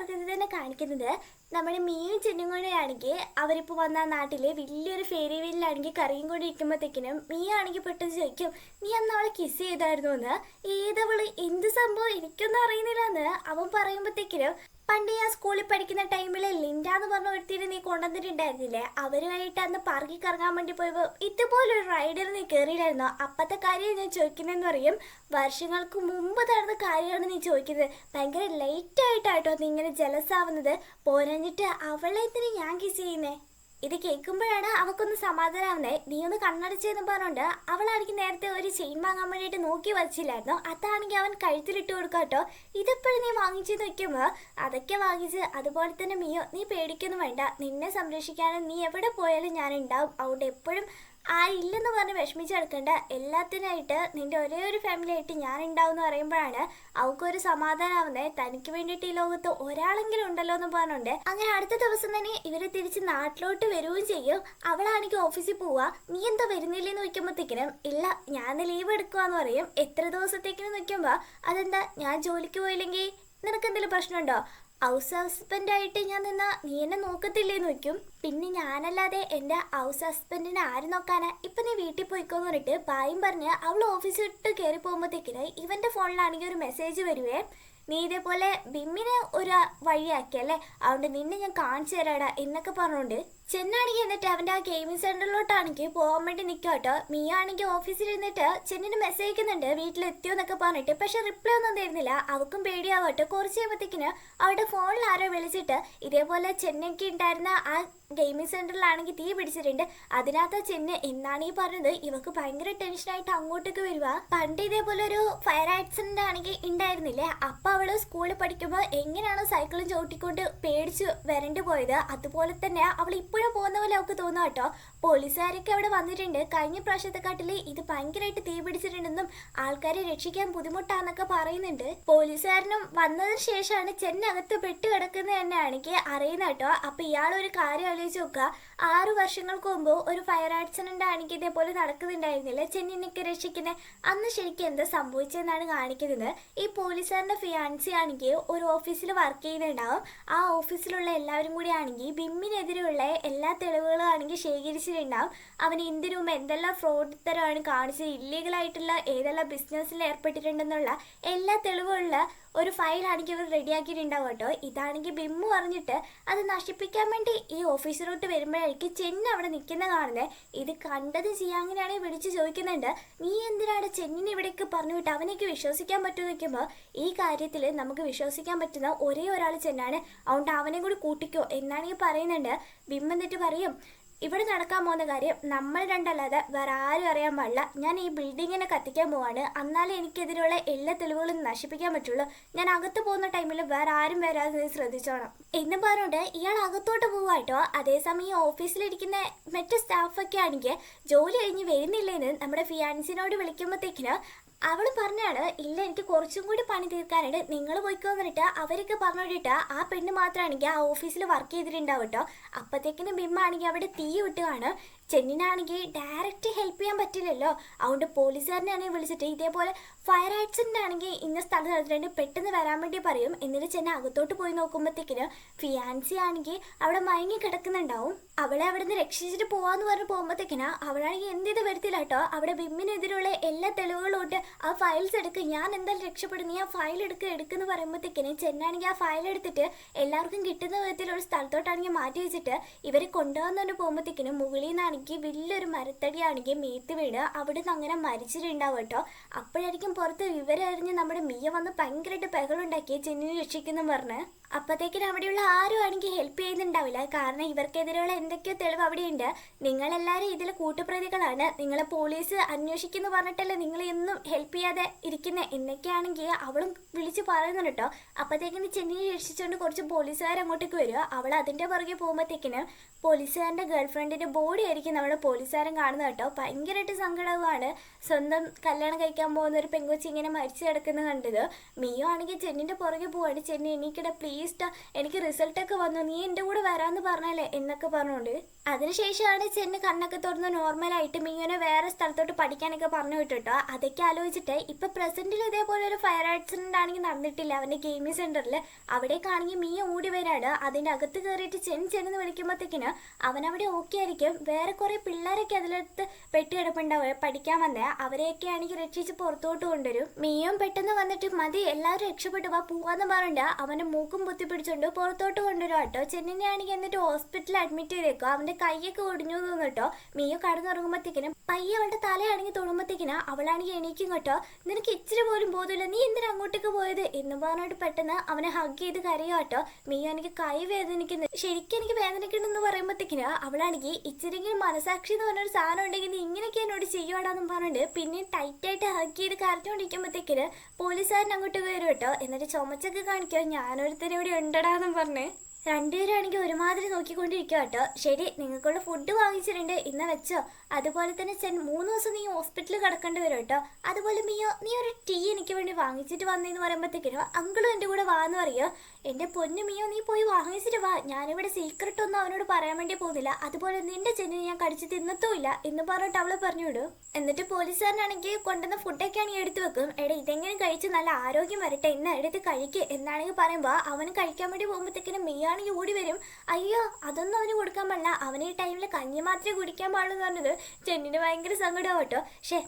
തുടക്കത്തിൽ തന്നെ കാണിക്കുന്നത് നമ്മുടെ മീനും ചെന്നും കൂടെയാണെങ്കിൽ അവരിപ്പോൾ വന്ന നാട്ടിലെ വലിയൊരു ഫേരി വീലിലാണെങ്കിൽ കറിയും കൂടി ഇരിക്കുമ്പോഴത്തേക്കിനും മീ ആണെങ്കിൽ പെട്ടെന്ന് ചോദിക്കും, നീ അന്ന് അവളെ കിസ് ചെയ്തായിരുന്നു എന്ന്. ഏതവള്, എന്ത് സംഭവം, എനിക്കൊന്നും അറിയുന്നില്ല എന്ന് അവൻ പറയുമ്പോഴത്തേക്കിനും, പണ്ട് ഞാൻ സ്കൂളിൽ പഠിക്കുന്ന ടൈമിൽ ലിൻഡ എന്ന് പറഞ്ഞ ഒരുത്തിനെ നീ കൊണ്ടുവന്നിട്ടുണ്ടായിരുന്നില്ലേ, അവരുമായിട്ട് അന്ന് പാർക്കിൽ കറങ്ങാൻ വേണ്ടി പോയപ്പോൾ ഇതുപോലൊരു റൈഡർ നീ കയറിയില്ലായിരുന്നോ? അപ്പത്തെ കാര്യം ഞാൻ ചോദിക്കുന്നതെന്ന് പറയും. വർഷങ്ങൾക്ക് മുമ്പ് നടന്ന കാര്യമാണ് നീ ചോദിക്കുന്നത്. ഭയങ്കര ലേറ്റ് ആയിട്ടാട്ടോ നീ ഇങ്ങനെ ജലസ് ആവുന്നത്. പോരാഞ്ഞിട്ട് അവളെ എന്തിനാ ഞാൻ കിസ് ചെയ്യുന്നേ? ഇത് കേൾക്കുമ്പോഴാണ് അവക്കൊന്ന് സമാധാനാവുന്നേ. നീ ഒന്ന് കണ്ണടച്ചെന്ന് പറഞ്ഞോണ്ട് അവളാണെങ്കിൽ നേരത്തെ ഒരു ചെയിൻ വാങ്ങാൻ വേണ്ടിയിട്ട് നോക്കി വച്ചില്ലായിരുന്നു. അതാണെങ്കിൽ അവൻ കഴുത്തിലിട്ട് കൊടുക്കാട്ടോ. ഇതെപ്പോഴും നീ വാങ്ങിച്ചെന്ന് വെക്കുമ്പോൾ അതൊക്കെ വാങ്ങിച്ച് അതുപോലെ തന്നെ മിയോ, നീ പേടിക്കൊന്നും വേണ്ട, നിന്നെ സംരക്ഷിക്കാനും നീ എവിടെ പോയാലും ഞാൻ ഉണ്ടാവും. അതുകൊണ്ട് എപ്പോഴും ഇല്ലെന്ന് പറഞ്ഞ് വിഷമിച്ചെടുക്കണ്ട, എല്ലാത്തിനായിട്ട് നിന്റെ ഒരേ ഒരു ഫാമിലി ആയിട്ട് ഞാൻ ഉണ്ടാവും എന്ന് പറയുമ്പോഴാണ് അവൾക്കൊരു സമാധാനാവുന്നേ. തനിക്ക് വേണ്ടിയിട്ട് ഈ ലോകത്ത് ഒരാളെങ്കിലും ഉണ്ടല്ലോ എന്ന് പറഞ്ഞുണ്ട്. അങ്ങനെ അടുത്ത ദിവസം തന്നെ ഇവര് തിരിച്ച് നാട്ടിലോട്ട് വരികയും ചെയ്യും. അവളാണെങ്കിൽ ഓഫീസിൽ പോവാ. നീ എന്താ വരുന്നില്ലേന്ന് നോക്കുമ്പോഴത്തേക്കിനും, ഇല്ല ഞാൻ ലീവ് എടുക്കുവാന്ന് പറയും. എത്ര ദിവസത്തേക്കിനും നിൽക്കുമ്പോൾ, അതെന്താ ഞാൻ ജോലിക്ക് പോയില്ലെങ്കിൽ നിനക്ക് എന്തെങ്കിലും പ്രശ്നമുണ്ടോ? ഹൗസ് ഹസ്ബൻഡായിട്ട് ഞാൻ നിന്നാ നീ എന്നെ നോക്കത്തില്ലേന്ന് വെക്കും. പിന്നെ ഞാനല്ലാതെ എൻ്റെ ഹൗസ് ഹസ്ബൻഡിനെ ആര് നോക്കാനാ? ഇപ്പം നീ വീട്ടിൽ പോയിക്കോന്ന് പറഞ്ഞിട്ട് ബായും പറഞ്ഞ് അവൾ ഓഫീസിട്ട് കയറി പോകുമ്പോഴത്തേക്കിന് ഇവൻ്റെ ഫോണിലാണെങ്കിൽ ഒരു മെസ്സേജ് വരുവേ, നീ ഇതേപോലെ ബിമ്മിനെ ഒരു വഴിയാക്കിയല്ലേ, അതുകൊണ്ട് നിന്നെ ഞാൻ കാണിച്ചു തരാടാ എന്നൊക്കെ പറഞ്ഞുകൊണ്ട് ചെന്നാണെങ്കിൽ എന്നിട്ട് അവൻ്റെ ആ ഗെയിമിംഗ് സെന്ററിലോട്ടാണെങ്കിൽ പോകാൻ വേണ്ടി നിൽക്കുക കേട്ടോ. ആണെങ്കിൽ ഓഫീസിൽ ഇരുന്നിട്ട് ചെന്നിന് മെസ്സേജ് അയക്കുന്നുണ്ട് വീട്ടിലെത്തിയോ എന്നൊക്കെ പറഞ്ഞിട്ട്. പക്ഷെ റിപ്ലൈ ഒന്നും തരുന്നില്ല. അവൾക്കും പേടിയാവട്ടെ. കുറച്ച് കഴിയുമ്പോഴത്തേക്കിന് അവളുടെ ഫോണിൽ ആരോ വിളിച്ചിട്ട് ഇതേപോലെ ചെന്നൈക്ക് ഉണ്ടായിരുന്ന ആ ഗെയിമിംഗ് സെന്ററിലാണെങ്കിൽ തീ പിടിച്ചിട്ടുണ്ട്. അതിനകത്ത് ചെന്ന് എന്നാണ് ഈ പറഞ്ഞത്. ഇവക്ക് ഭയങ്കര ടെൻഷനായിട്ട് അങ്ങോട്ടേക്ക് വരുക. പണ്ട് ഇതേപോലെ ഒരു ഫയർ ആക്സിഡന്റ് ആണെങ്കിൽ ഉണ്ടായിരുന്നില്ലേ, അപ്പൊ അവള് സ്കൂളിൽ പഠിക്കുമ്പോൾ എങ്ങനെയാണോ സൈക്കിളും ചവിട്ടിക്കൊണ്ട് പേടിച്ച് വരണ്ടു പോയത്, അതുപോലെ തന്നെ അവൾ ഇപ്പോഴും പോകുന്ന പോലെ അവൾക്ക് തോന്നുക കേട്ടോ. പോലീസുകാരൊക്കെ അവിടെ വന്നിട്ടുണ്ട്. കഴിഞ്ഞ പ്രാവശ്യത്തെക്കാട്ടില് ഇത് ഭയങ്കരമായിട്ട് തീ പിടിച്ചിട്ടുണ്ടെന്നും ആൾക്കാരെ രക്ഷിക്കാൻ ബുദ്ധിമുട്ടാന്നൊക്കെ പറയുന്നുണ്ട്. പോലീസുകാരനും വന്നതിന് ശേഷമാണ് ചെന്നകത്ത് പെട്ട് കിടക്കുന്നത് തന്നെ ആണെങ്കിൽ അറിയുന്ന കേട്ടോ. അപ്പൊ ഇയാളൊരു കാര്യം ആലോചിച്ച് നോക്കുക. 6 വർഷങ്ങൾക്ക് മുമ്പ് ഒരു ഫയർ ആക്സിഡന്റ് ആണെങ്കിൽ ഇതേപോലെ നടക്കുന്നുണ്ടായിരുന്നില്ല, ചെന്നിനൊക്കെ രക്ഷിക്കുന്നത്. അന്ന് ശരിക്കും എന്താ സംഭവിച്ചതെന്നാണ് കാണിക്കുന്നത്. ഈ പോലീസുകാരന്റെ ഫിയാൻസി ആണെങ്കിൽ ഒരു ഓഫീസിൽ വർക്ക് ചെയ്യുന്നുണ്ടാവും. ആ ഓഫീസിലുള്ള എല്ലാവരും കൂടി ആണെങ്കിൽ ബിമ്മിനെതിരെയുള്ള എല്ലാ തെളിവുകളും ആണെങ്കിൽ ശേഖരിച്ചിട്ടുണ്ടാവും. അവൻ ഇതിനു എന്തെല്ലാം ഫ്രോഡ് തരമാണ് കാണിച്ചത്, ഇല്ലീഗലായിട്ടുള്ള ഏതെല്ലാം ബിസിനസ്സിൽ ഏർപ്പെട്ടിട്ടുണ്ടെന്നുള്ള എല്ലാ തെളിവുള്ള ഒരു ഫയലാണെങ്കിൽ ഇവർ റെഡിയാക്കിയിട്ടുണ്ടാവും കേട്ടോ. ഇതാണെങ്കിൽ ബിമ്മു പറഞ്ഞിട്ട് അത് നശിപ്പിക്കാൻ വേണ്ടി ഈ ഓഫീസിലോട്ട് വരുമ്പോഴായിരിക്കും ചെന്ന് അവിടെ നിൽക്കുന്ന കാണുന്നത്. ഇത് കണ്ടത് ചെയ്യാങ്ങനെയാണെങ്കിൽ വിളിച്ച് ചോദിക്കുന്നുണ്ട്, നീ എന്തിനാണ് ചെന്നിനെ ഇവിടേക്ക് പറഞ്ഞു വിട്ട് അവനേക്ക് വിശ്വസിക്കാൻ പറ്റുമെന്ന് നിൽക്കുമ്പോൾ, ഈ കാര്യത്തിൽ നമുക്ക് വിശ്വസിക്കാൻ പറ്റുന്ന ഒരേ ഒരാൾ ചെന്നാണ്, അതുകൊണ്ട് അവനെ കൂടി കൂട്ടിക്കോ എന്നാണെങ്കിൽ പറയുന്നുണ്ട്. ബിം എന്നിട്ട് പറയും, ഇവിടെ നടക്കാൻ പോകുന്ന കാര്യം നമ്മൾ രണ്ടല്ലാതെ വേറെ ആരും അറിയാൻ പാടില്ല. ഞാൻ ഈ ബിൽഡിങ്ങിനെ കത്തിക്കാൻ പോവാണ്, എന്നാലേ എനിക്കെതിരെയുള്ള എല്ലാ തെളിവുകളും നശിപ്പിക്കാൻ പറ്റുള്ളൂ. ഞാൻ അകത്ത് പോകുന്ന ടൈമിൽ വേറെ ആരും വരാതെ നീ ശ്രദ്ധിച്ചോണം എന്ന് പറഞ്ഞുകൊണ്ട് ഇയാൾ അകത്തോട്ട് പോവാട്ടോ. അതേസമയം ഈ ഓഫീസിലിരിക്കുന്ന മറ്റു സ്റ്റാഫൊക്കെ ആണെങ്കിൽ ജോലി കഴിഞ്ഞ് വരുന്നില്ലേന്ന് നമ്മുടെ ഫിയാൻസിനോട് വിളിക്കുമ്പോഴത്തേക്കിന് അവൾ പറഞ്ഞാണ്, ഇല്ല എനിക്ക് കുറച്ചും കൂടി പണി തീർക്കാനുണ്ട്, നിങ്ങൾ പോയിക്കോന്നിട്ട് അവരൊക്കെ പറഞ്ഞോണ്ടിട്ട് ആ പെണ്ണ് മാത്രമാണെങ്കിൽ ആ ഓഫീസിൽ വർക്ക് ചെയ്തിട്ടുണ്ടാവും കേട്ടോ. അപ്പോഴത്തേക്കിനും ബിമ്മാണെങ്കിൽ അവിടെ തീ വിട്ടുകയാണ്. ചെന്നിനാണെങ്കിൽ ഡയറക്റ്റ് ഹെൽപ്പ് ചെയ്യാൻ പറ്റില്ലല്ലോ, അതുകൊണ്ട് പോലീസുകാരനാണെങ്കിൽ വിളിച്ചിട്ട് ഇതേപോലെ ഫയർ ആക്സിഡന്റ് ആണെങ്കിൽ ഇന്ന സ്ഥലത്ത് നടത്തിട്ടുണ്ട്, പെട്ടെന്ന് വരാൻ വേണ്ടി പറയും. എന്നിട്ട് ചെന്ന അകത്തോട്ട് പോയി നോക്കുമ്പോഴത്തേക്കിന് ഫിയാൻസി ആണെങ്കിൽ അവിടെ മയങ്ങി കിടക്കുന്നുണ്ടാവും. അവളെ അവിടെ നിന്ന് രക്ഷിച്ചിട്ട് പോവാന്ന് പറഞ്ഞ് പോകുമ്പോഴത്തേക്കിനാ അവളാണെങ്കിൽ എന്ത് വരുത്തില്ല കേട്ടോ. അവിടെ ബിമ്മിനെതിരെയുള്ള എല്ലാ തെളിവുകളും ഉണ്ട്. ആ ഫയൽസ് എടുക്കുക, ഞാൻ എന്തായാലും രക്ഷപ്പെടും, നീ ആ ഫയൽ എടുക്കുന്ന പറയുമ്പോഴത്തേക്കിന് ചെന്നാണെങ്കിൽ ആ ഫയൽ എടുത്തിട്ട് എല്ലാവർക്കും കിട്ടുന്ന വിധത്തിലുള്ള സ്ഥലത്തോട്ടാണെങ്കിൽ മാറ്റി വെച്ചിട്ട് ഇവരെ കൊണ്ടുപോകുന്നതിന് പോകുമ്പോഴത്തേക്കിനും മുകളിൽ നിന്നാണെങ്കിൽ വലിയൊരു മരത്തടിയാണെങ്കിൽ മേത്ത് വീണ് അവിടെ നിന്ന് അങ്ങനെ മരിച്ചിട്ടുണ്ടാവും കേട്ടോ. അപ്പോഴായിരിക്കും പുറത്ത് വിവരം അറിഞ്ഞ് നമ്മുടെ മിയ വന്ന് ഭയങ്കരമായിട്ട് ബഹളുണ്ടാക്കി ചെന്നിനെ രക്ഷിക്കുന്നു പറഞ്ഞ്. അപ്പോഴത്തേക്കിനും അവിടെയുള്ള ആരും ആണെങ്കിൽ ഹെൽപ്പ് ചെയ്യുന്നുണ്ടാവില്ല, കാരണം ഇവർക്കെതിരെയുള്ള എന്തൊക്കെയോ തെളിവ് അവിടെയുണ്ട്. നിങ്ങളെല്ലാവരും ഇതിൽ കൂട്ടുപ്രതികളാണ്, നിങ്ങളെ പോലീസ് അന്വേഷിക്കുന്നു പറഞ്ഞിട്ടല്ലേ നിങ്ങൾ എന്നും ഹെൽപ്പ് ചെയ്യാതെ ഇരിക്കുന്നത് എന്നൊക്കെയാണെങ്കിൽ അവളും വിളിച്ച് പറയുന്നുണ്ട് കേട്ടോ. അപ്പോഴത്തേക്കിന് ചെന്നിനെ രക്ഷിച്ചുകൊണ്ട് കുറച്ച് പോലീസുകാർ അങ്ങോട്ടേക്ക് വരിക. അവൾ അതിൻ്റെ പുറകെ പോകുമ്പോഴത്തേക്കിന് പോലീസുകാരൻ്റെ ഗേൾഫ്രണ്ടിൻ്റെ ബോഡി ആയിരിക്കും നമ്മുടെ പോലീസുകാരൻ കാണുന്നത് കേട്ടോ. ഭയങ്കരമായിട്ട് സങ്കടവുമാണ്. സ്വന്തം കല്യാണം കഴിക്കാൻ പോകുന്ന ഒരു പെങ്കൊച്ചി ഇങ്ങനെ മരിച്ചു കിടക്കുന്നത് കണ്ടത്. മിയോ ആണെങ്കിൽ ചെന്നിൻ്റെ പുറകെ പോവാണ്. ചെന്നി എണീക്കട പ്ലീസ് പ്ലീസ് എനിക്ക് റിസൾട്ടൊക്കെ വന്നു, നീ എൻ്റെ കൂടെ വരാമെന്ന് പറഞ്ഞല്ലേ എന്നൊക്കെ പറഞ്ഞുകൊണ്ട് അതിനുശേഷമാണ് ചെന്ന് കണ്ണൊക്കെ തുറന്ന് നോർമലായിട്ട് മീനെ വേറെ സ്ഥലത്തോട്ട് പഠിക്കാനൊക്കെ പറഞ്ഞു വിട്ടിട്ടോ. അതൊക്കെ ആലോചിച്ചിട്ട് ഇപ്പം പ്രസന്റിൽ ഇതേപോലെ ഒരു ഫയർ ആക്സിഡന്റ് ആണെങ്കിൽ നടന്നിട്ടില്ല അവൻ്റെ ഗെയിമിംഗ് സെന്ററിൽ. അവിടേക്കാണെങ്കിൽ മീ ഓടി വരാണ്. അതിൻ്റെ അകത്ത് കയറിയിട്ട് ചെന്ന് വിളിക്കുമ്പോഴത്തേക്കിന് അവനവിടെ ഓക്കെ ആയിരിക്കും. വേറെ കുറേ പിള്ളേരൊക്കെ അതിലടുത്ത് പെട്ട് കിടപ്പുണ്ടാവും പഠിക്കാൻ വന്നേ. അവരെയൊക്കെ ആണെങ്കിൽ രക്ഷിച്ച് പുറത്തോട്ട് കൊണ്ടുവരും. മീയും പെട്ടെന്ന് വന്നിട്ട് മതി എല്ലാവരും രക്ഷപ്പെട്ടു വാ പോവാന്ന് പറഞ്ഞിട്ട് അവൻ്റെ മൂക്കും പൊത്തി പിടിച്ചുകൊണ്ട് പുറത്തോട്ട് കൊണ്ടുവരും കേട്ടോ. ചെന്നിനെ ആണെങ്കിൽ എന്നിട്ട് ഹോസ്പിറ്റലിൽ അഡ്മിറ്റ് ചെയ്തേക്കും. അവൻ്റെ കൈയൊക്കെ ഒടിഞ്ഞു കേട്ടോ. മീയോ കടന്നുറങ്ങുമ്പോഴത്തേക്കിനും പയ്യെ അവളുടെ തലയാണെങ്കിൽ തൊടുമ്പോഴത്തേക്കിനാ അവളാണെങ്കിൽ എണീക്കും കേട്ടോ. നിനക്ക് ഇച്ചിരി പോലും ബോധമില്ല, നീ എന്തിനാ അങ്ങോട്ടേക്ക് പോയത് എന്ന് പറഞ്ഞിട്ട് പെട്ടെന്ന് അവനെ ഹഗ് ചെയ്ത് കരയോ കേട്ടോ. മീയോ എനിക്ക് കൈ വേദനിക്കുന്നു, ശരിക്കും എനിക്ക് വേദനിക്കണമെന്ന് പറയുമ്പോഴത്തേക്കിനാ അവളാണെങ്കിൽ ഇച്ചിരിയെങ്കിലും മനസാക്ഷി എന്ന് പറഞ്ഞൊരു സാധനം ഉണ്ടെങ്കിൽ നീ ഇങ്ങനെയൊക്കെ എന്നോട് ചെയ്യുവാടാന്നും പറഞ്ഞിട്ട് പിന്നെ ടൈറ്റായിട്ട് ഹഗ് ചെയ്ത് കരഞ്ഞുകൊണ്ടിരിക്കുമ്പോഴത്തേക്കിന് പോലീസുകാരൻ അങ്ങോട്ട് വരും കേട്ടോ. എന്നിട്ട് ചുമച്ചൊക്കെ കാണിക്കോ ഞാനൊരുത്തരും ഇവിടെ ഉണ്ടടാന്നും പറഞ്ഞ് രണ്ടുപേരാണെങ്കിൽ ഒരുമാതിരി നോക്കിക്കൊണ്ടിരിക്കുക കേട്ടോ. ശരി നിങ്ങൾക്കുള്ള ഫുഡ് വാങ്ങിച്ചിട്ടുണ്ട് ഇന്ന് വെച്ചോ. അതുപോലെ തന്നെ 3 ദിവസം നീ ഹോസ്പിറ്റലിൽ കിടക്കേണ്ടി വരും കേട്ടോ. അതുപോലെ മീയോ നീ ഒരു ടീ എനിക്ക് വേണ്ടി വാങ്ങിച്ചിട്ട് വന്നേന്ന് പറയുമ്പോഴത്തേക്കിനോ അങ്കിളും എൻ്റെ കൂടെ വാന്ന് പറയോ. എൻ്റെ പൊന്നു മീയോ നീ പോയി വാങ്ങിച്ചിട്ട് വാ, ഞാനിവിടെ സീക്രട്ട് ഒന്നും അവനോട് പറയാൻ വേണ്ടി പോകുന്നില്ല. അതുപോലെ നിന്റെ ചെന്നിനെ ഞാൻ കടിച്ച് തിന്നത്തുമില്ല എന്ന് പറഞ്ഞിട്ട് അവളെ പറഞ്ഞു വിടും. എന്നിട്ട് പോലീസുകാരനാണെങ്കിൽ കൊണ്ടുവന്ന ഫുഡൊക്കെ ആണെങ്കിൽ എടുത്തു വെക്കും. എടാ ഇതെങ്ങനെ കഴിച്ച് നല്ല ആരോഗ്യം വരട്ടെ ഇന്ന് എടുത്ത് കഴിക്ക് എന്നാണെങ്കിൽ പറയുമ്പോൾ അവന് കഴിക്കാൻ വേണ്ടി പോകുമ്പോഴത്തേക്കിനും മീയാണെങ്കിൽ ഓടി വരും. അയ്യോ അതൊന്നും അവന് കൊടുക്കാൻ പാടില്ല, അവന് ഈ ടൈമിൽ കഞ്ഞി മാത്രമേ കുടിക്കാൻ പാടുള്ളൂ എന്ന് പറഞ്ഞത് ചെന്നിന് ഭയങ്കര സങ്കടം കേട്ടോ.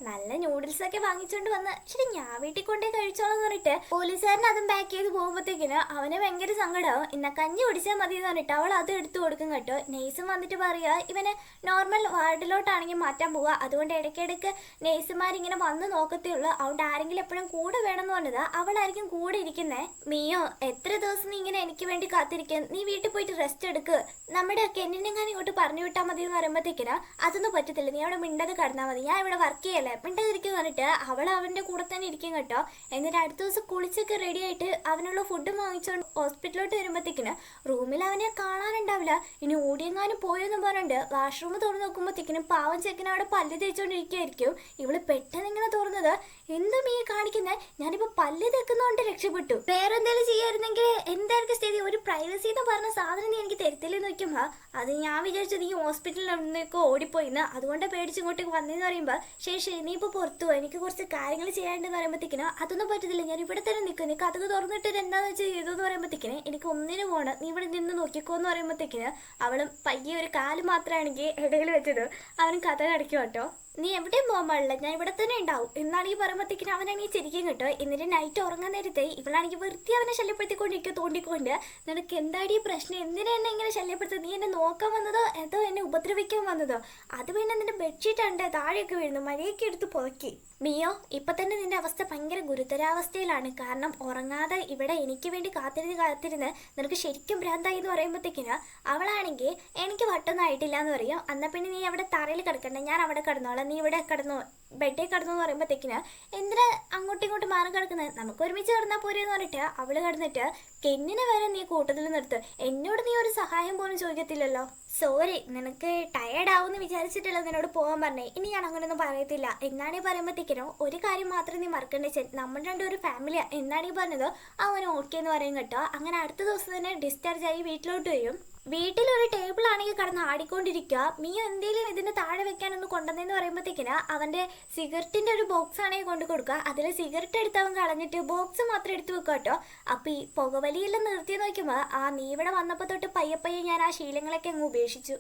നല്ല നൂഡിൽസ് ഒക്കെ വാങ്ങിച്ചോണ്ട് വന്ന് ശരി ഞാൻ വീട്ടിൽ കൊണ്ടേ കഴിച്ചോളാന്ന് പറഞ്ഞിട്ട് പോലീസുകാരൻ അതും പാക്ക് ചെയ്ത് പോകുമ്പോഴത്തേക്കിന് അവന് ഭയങ്കര സങ്കടമാവും. ഇന്ന കഞ്ഞി കുടിച്ചാൽ മതി എന്ന് പറഞ്ഞിട്ട് അവൾ അത് എടുത്തു കൊടുക്കും കേട്ടോ. നേഴ്സും വന്നിട്ട് പറയുക ഇവനെ നോർമൽ വാർഡിലോട്ടാണെങ്കിൽ മാറ്റാൻ പോവുക, അതുകൊണ്ട് ഇടയ്ക്കിടയ്ക്ക് നേഴ്സുമാരിങ്ങനെ വന്ന് നോക്കത്തേ ഉള്ളൂ, അതുകൊണ്ട് ആരെങ്കിലും എപ്പോഴും കൂടെ വേണമെന്ന് പറഞ്ഞത് അവളായിരിക്കും കൂടെ ഇരിക്കുന്നേ. മീയോ എത്ര ദിവസം നീ ഇങ്ങനെ എനിക്ക് വേണ്ടി കാത്തിരിക്കാൻ, നീ വീട്ടിൽ പോയിട്ട് റെസ്റ്റ് എടുക്ക്, നമ്മുടെ കെന്നിനെങ്ങാനും ഇങ്ങോട്ട് പറഞ്ഞു വിട്ടാൽ മതി എന്ന് പറയുമ്പോഴത്തേക്കിനാ അതൊന്നും പറ്റത്തില്ല, നീ അവിടെ മിണ്ടത് കടന്നാൽ മതി, ഞാൻ ഇവിടെ വർക്ക് ചെയ്യല്ലേ മിണ്ടതിരിക്കും പറഞ്ഞിട്ട് അവൾ അവൻ്റെ കൂടെ തന്നെ ഇരിക്കും കേട്ടോ. എന്നിട്ട് അടുത്ത ദിവസം കുളിച്ചൊക്കെ റെഡി ആയിട്ട് അവനുള്ള ഫുഡ് വാങ്ങിച്ചോണ്ട് ഹോസ്പിറ്റലിലോട്ട് വരുമ്പോഴത്തേക്കിന് റൂമിൽ അവനെ കാണാനുണ്ടാവില്ല. ഇനി ഓടിയെങ്ങാനും പോയെന്ന് പറഞ്ഞിട്ട് വാഷ്റൂം തുറന്ന് നോക്കുമ്പോഴത്തേക്കിനും പാവം ചെക്കൻ അവിടെ പല്ല് തേച്ചോണ്ടിരിക്കുകയായിരിക്കും. ഇവള് പെട്ടെന്ന് ഇങ്ങനെ തുറന്നത് എന്താ മീ കാണിക്കുന്നത്, ഞാനിപ്പോ പല്ല് തേക്കുന്നതുകൊണ്ട് രക്ഷപ്പെട്ടു, വേറെ എന്തെങ്കിലും ചെയ്യായിരുന്നെങ്കിൽ എന്തായിരിക്കും സ്ഥിതി, ഒരു പ്രൈവസി എന്ന് പറഞ്ഞ സാധനം നീ എനിക്ക് തരത്തില്ലെന്ന് നോക്കുമ്പോ അത് ഞാൻ വിചാരിച്ചത് ഈ ഹോസ്പിറ്റലിൽ നിന്നൊക്കെ ഓടിപ്പോയിന്ന് അതുകൊണ്ട് പേടിച്ച് ഇങ്ങോട്ടേക്ക് വന്നെന്ന് പറയുമ്പോൾ ശേഷം നീ ഇപ്പോൾ പുറത്തു പോ എനിക്ക് കുറച്ച് കാര്യങ്ങൾ ചെയ്യാണ്ടെന്ന് പറയുമ്പോഴത്തേക്കിനോ അതൊന്നും പറ്റത്തില്ല, ഞാൻ ഇവിടെ തന്നെ നിൽക്കും, നീ കഥക് തുറന്നിട്ട് എന്താണെന്ന് വെച്ചാൽ ചെയ്തെന്ന് പറയുമ്പോഴത്തേക്കിന് എനിക്ക് ഒന്നിനു പോകണം, നീ ഇവിടെ നിന്ന് നോക്കിക്കോന്ന് പറയുമ്പോഴത്തേക്കിന് അവളും പയ്യെ ഒരു കാല് മാത്രമാണെങ്കിൽ ഇടയിൽ വെച്ചത് അവനും കഥ കടയ്ക്കും കേട്ടോ. നീ എവിടെയും പോകാൻ പാടില്ല, ഞാൻ ഇവിടെ തന്നെ ഉണ്ടാവും എന്നാണെങ്കിൽ പറയുമ്പോഴത്തേക്കിനും അവനാണെങ്കിൽ ചിരിക്കും കേട്ടോ. എന്നിട്ട് നൈറ്റ് ഉറങ്ങാൻ നേരത്തെ ഇവളാണെങ്കിൽ വൃത്തി അവനെ ശല്യപ്പെടുത്തിക്കൊണ്ടിരിക്കുക തോണ്ടിക്കൊണ്ട്. നിനക്ക് എന്താടി പ്രശ്നം, എന്തിനാ എന്നെ ഇങ്ങനെ ശല്യപ്പെടുത്തുക, നീ എന്നെ നോക്കാൻ വന്നതോ അതോ എന്നെ ഉപദ്രവിക്കാൻ വന്നതോ, അത് പിന്നെ നിന്റെ ബെഡ്ഷീറ്റ് ഉണ്ട് താഴെയൊക്കെ വീഴുന്നു, മഴയൊക്കെ എടുത്ത് പുറക്കി. മിയോ ഇപ്പൊ തന്നെ നിന്റെ അവസ്ഥ ഭയങ്കര ഗുരുതരാവസ്ഥയിലാണ്, കാരണം ഉറങ്ങാതെ ഇവിടെ എനിക്ക് വേണ്ടി കാത്തിരുന്ന് നിനക്ക് ശരിക്കും ഭ്രാന്തായി എന്ന് പറയുമ്പോഴത്തേക്കിന് അവളാണെങ്കിൽ എനിക്ക് വട്ടൊന്നായിട്ടില്ല എന്ന് പറയും. എന്നാൽ പിന്നെ നീ അവിടെ തറയിൽ കിടക്കണ്ട, ഞാൻ അവിടെ കിടന്നോളാം, നീ ഇവിടെ കിടന്നു ബെഡിൽ കിടന്നു എന്ന് പറയുമ്പോഴത്തേക്കിന് എന്തിനാ അങ്ങോട്ടും ഇങ്ങോട്ടും മാറി കിടക്കുന്നത്, നമുക്ക് ഒരുമിച്ച് കിടന്നാൽ പോരെന്ന് പറഞ്ഞിട്ട് അവള് കിടന്നിട്ട് കെന്നിനെ വരെ നീ കൂട്ടത്തിൽ നിർത്ത്, എന്നോട് നീ ഒരു സഹായം പോലും ചോദിക്കത്തില്ലല്ലോ, സോറി നിനക്ക് ടയേർഡ് ആവുമെന്ന് വിചാരിച്ചിട്ടല്ലോ നിന്നോട് പോകാൻ പറഞ്ഞേ, ഇനി ഞാൻ അങ്ങനെയൊന്നും പറയത്തില്ല എന്നാണീ പറയുമ്പോഴത്തേക്കിനോ ഒരു കാര്യം മാത്രം നീ മറക്കണ്ടേ, നമ്മൾ രണ്ടും ഒരു ഫാമിലിയാ എന്നാണീ പറഞ്ഞത് അവന് ഓക്കെ എന്ന് പറയും കേട്ടോ. അങ്ങനെ അടുത്ത ദിവസം തന്നെ ഡിസ്ചാർജ് ആയി വീട്ടിലോട്ട് വരും. വീട്ടിലൊരു ടേബിൾ ആണെങ്കിൽ കടന്ന് ആടിക്കൊണ്ടിരിക്കുക. മീയോ എന്തെങ്കിലും ഇതിന്റെ താഴെ വെക്കാനൊന്ന് കൊണ്ടുവന്നെന്ന് പറയുമ്പോഴത്തേക്കിന് അവന്റെ സിഗരറ്റിന്റെ ഒരു ബോക്സ് ആണെങ്കിൽ കൊണ്ടു കൊടുക്കുക. അതിൽ സിഗരറ്റ് എടുത്ത് അവൻ കളഞ്ഞിട്ട് ബോക്സ് മാത്രം എടുത്ത് വെക്കുക കേട്ടോ. അപ്പൊ ഈ പുകവലിയെല്ലാം നിർത്തി നോക്കുമ്പോൾ നീ ഇവിടെ വന്നപ്പോൾ തൊട്ട് പയ്യെ ഞാൻ ആ ശീലങ്ങളൊക്കെ അങ്ങ് ഉപേക്ഷിച്ചു.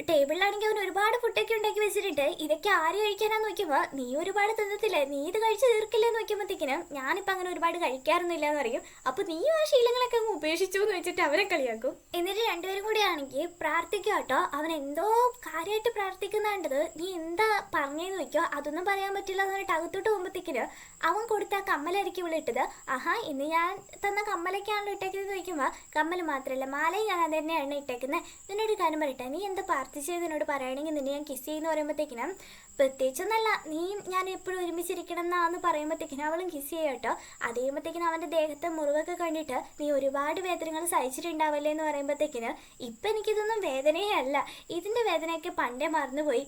ടേബിളിലാണെങ്കിൽ അവൻ ഒരുപാട് ഫുഡൊക്കെ ഉണ്ടാക്കി വെച്ചിട്ടുണ്ട്, ഇതൊക്കെ ആര് കഴിക്കാനാന്ന് നോക്കുമ്പോൾ നീ ഒരുപാട് തിന്നത്തില്ലേ, നീ ഇത് കഴിച്ച് തീർക്കില്ലെന്ന് നോക്കുമ്പോഴത്തേക്കിനും ഞാനിപ്പോൾ അങ്ങനെ ഒരുപാട് കഴിക്കാറൊന്നുമില്ല എന്ന് പറയും. അപ്പോൾ നീ ആ ശീലങ്ങളൊക്കെ അങ്ങ് ഉപേക്ഷിച്ചു എന്ന് വെച്ചിട്ട് അവരെ കളിയാക്കും. എന്നിട്ട് രണ്ടുപേരും കൂടി ആണെങ്കിൽ പ്രാർത്ഥിക്കുക കേട്ടോ. അവൻ എന്തോ കാര്യമായിട്ട് പ്രാർത്ഥിക്കുന്നുണ്ടത്, നീ എന്താ പറഞ്ഞേന്ന് നോക്കിയോ, അതൊന്നും പറയാൻ പറ്റില്ല എന്ന് പറഞ്ഞിട്ട് അകത്തോട്ട് പോകുമ്പോഴത്തേക്കിന് അവൻ കൊടുത്ത ആ കമ്മലായിരിക്കും ഇവിടെ ഇട്ടത്. ആഹാ ഇന്ന് ഞാൻ തന്ന കമ്മലൊക്കെയാണല്ലോ ഇട്ടേക്കുന്നത് ചോദിക്കുമ്പോൾ കമ്മൽ മാത്രമല്ല മാലയും ഞാൻ അത് തന്നെയാണ് ഇട്ടേക്കുന്നത്, നിന്നോട് കാര്യം പറയട്ടെ, നീ എന്താ പ്രാർത്ഥിച്ചതിനോട് പറയുകയാണെങ്കിൽ നിന്നെ ഞാൻ കിസ് ചെയ്യുന്ന പറയുമ്പോഴത്തേക്കിനും പ്രത്യേകിച്ചൊന്നല്ല നീ ഞാൻ എപ്പോഴും ഒരുമിച്ചിരിക്കണം എന്നാന്ന് പറയുമ്പോഴത്തേക്കിനും അവളും കിസ് ചെയ്യുക കേട്ടോ. അതേമ്പോഴത്തേക്കിനും അവൻ്റെ ദേഹത്തെ മുറിവൊക്കെ കണ്ടിട്ട് നീ ഒരുപാട് വേദനകൾ സഹിച്ചിട്ടുണ്ടാവല്ലേ എന്ന് പറയുമ്പോഴത്തേക്കിന് ഇപ്പം എനിക്കിതൊന്നും വേദനയേ അല്ല, ഇതിൻ്റെ വേദനയൊക്കെ പണ്ടേ മറന്നുപോയി,